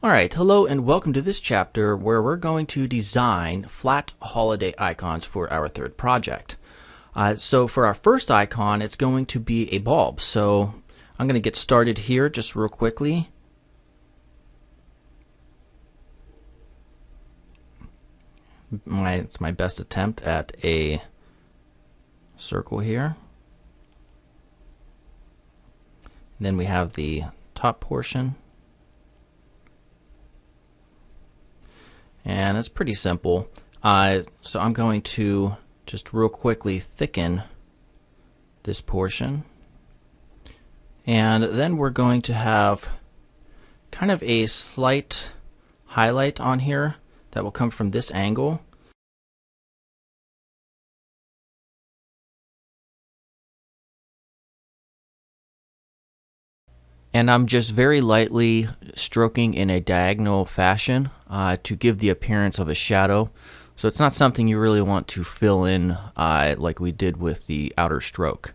Alright, hello and welcome to this chapter where we're going to design flat holiday icons for our third project. So for our first icon, it's going to be a bulb. So I'm going to get started here just real quickly. It's my best attempt at a circle here. Then we have the top portion. And it's pretty simple. So I'm going to just real quickly thicken this portion. And then we're going to have kind of a slight highlight on here that will come from this angle. And I'm just very lightly stroking in a diagonal fashion to give the appearance of a shadow. So it's not something you really want to fill in like we did with the outer stroke.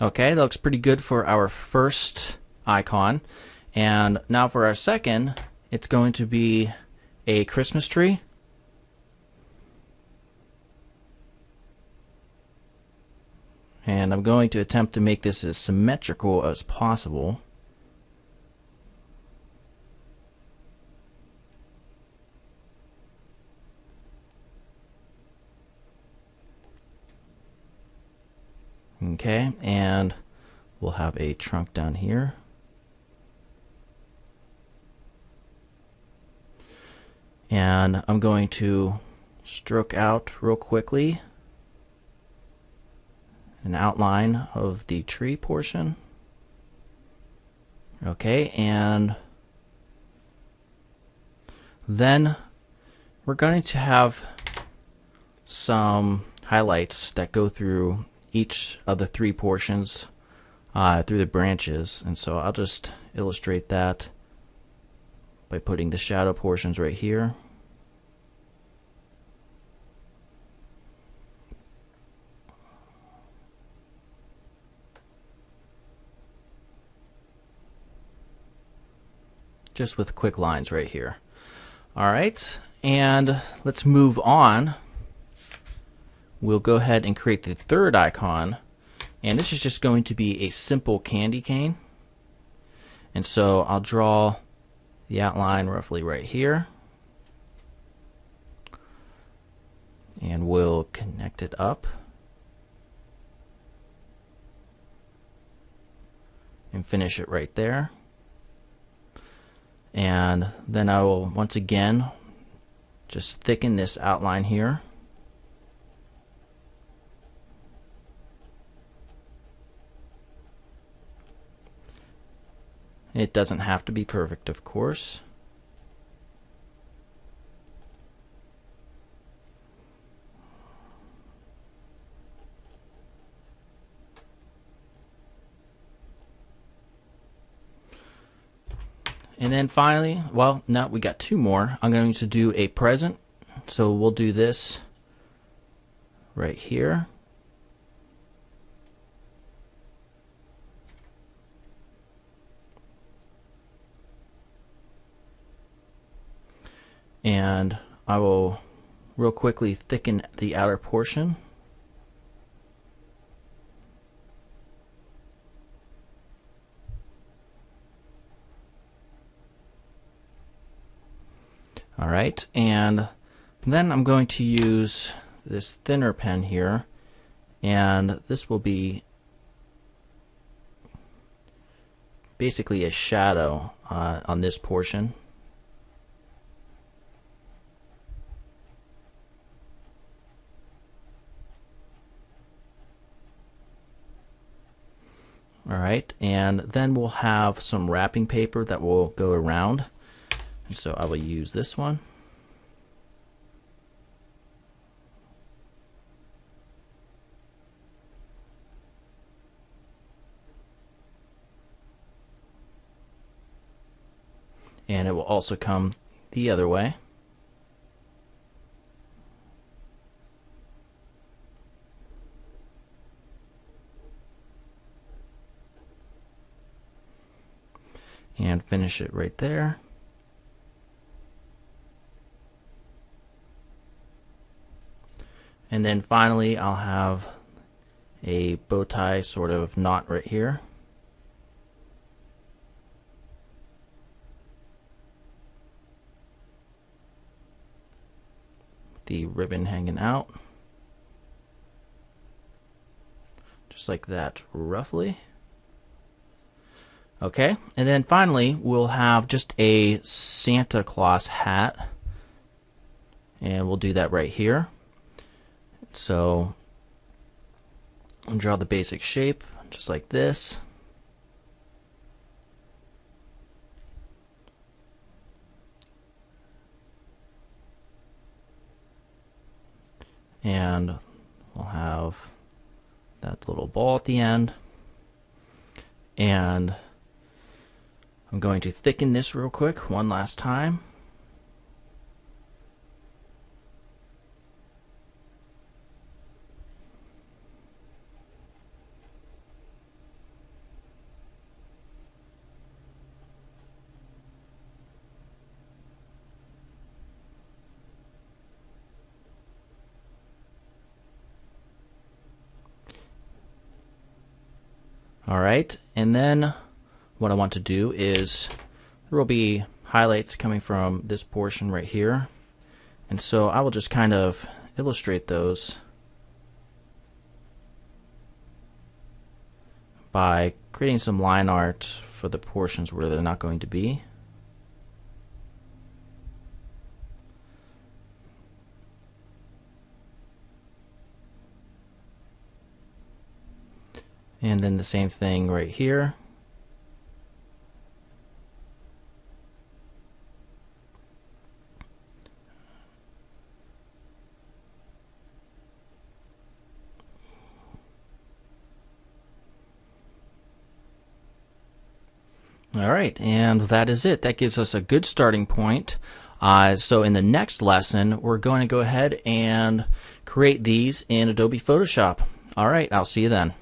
Okay, that looks pretty good for our first icon. And now for our second, it's going to be a Christmas tree. And I'm going to attempt to make this as symmetrical as possible. Okay, and we'll have a trunk down here. And I'm going to stroke out real quickly an outline of the tree portion. Okay, and then we're going to have some highlights that go through each of the three portions through the branches, and so I'll just illustrate that by putting the shadow portions right here. Just with quick lines right here. Alright, and let's move on. We'll go ahead and create the third icon, and this is just going to be a simple candy cane. And so I'll draw the outline roughly right here, and we'll connect it up and finish it right there. And then I will once again just thicken this outline here. It doesn't have to be perfect, of course. And then finally, well, no, we got two more. I'm going to do a present. So we'll do this right here. And I will real quickly thicken the outer portion. Alright, and then I'm going to use this thinner pen here, and this will be basically a shadow on this portion. Alright, and then we'll have some wrapping paper that will go around. And so I will use this one. And it will also come the other way. and finish it right there. And then finally I'll have a bow tie sort of knot right here. The ribbon hanging out. Just like that, roughly. Okay, and then finally we'll have just a Santa Claus hat, and we'll do that right here. So I'll draw the basic shape just like this. And we'll have that little ball at the end. And I'm going to thicken this real quick one last time. Alright, and then what I want to do is there will be highlights coming from this portion right here, and so I will just kind of illustrate those by creating some line art for the portions where they're not going to be. And then the same thing right here. All right, and that is it. That gives us a good starting point. So in the next lesson, we're going to go ahead and create these in Adobe Photoshop. All right, I'll see you then.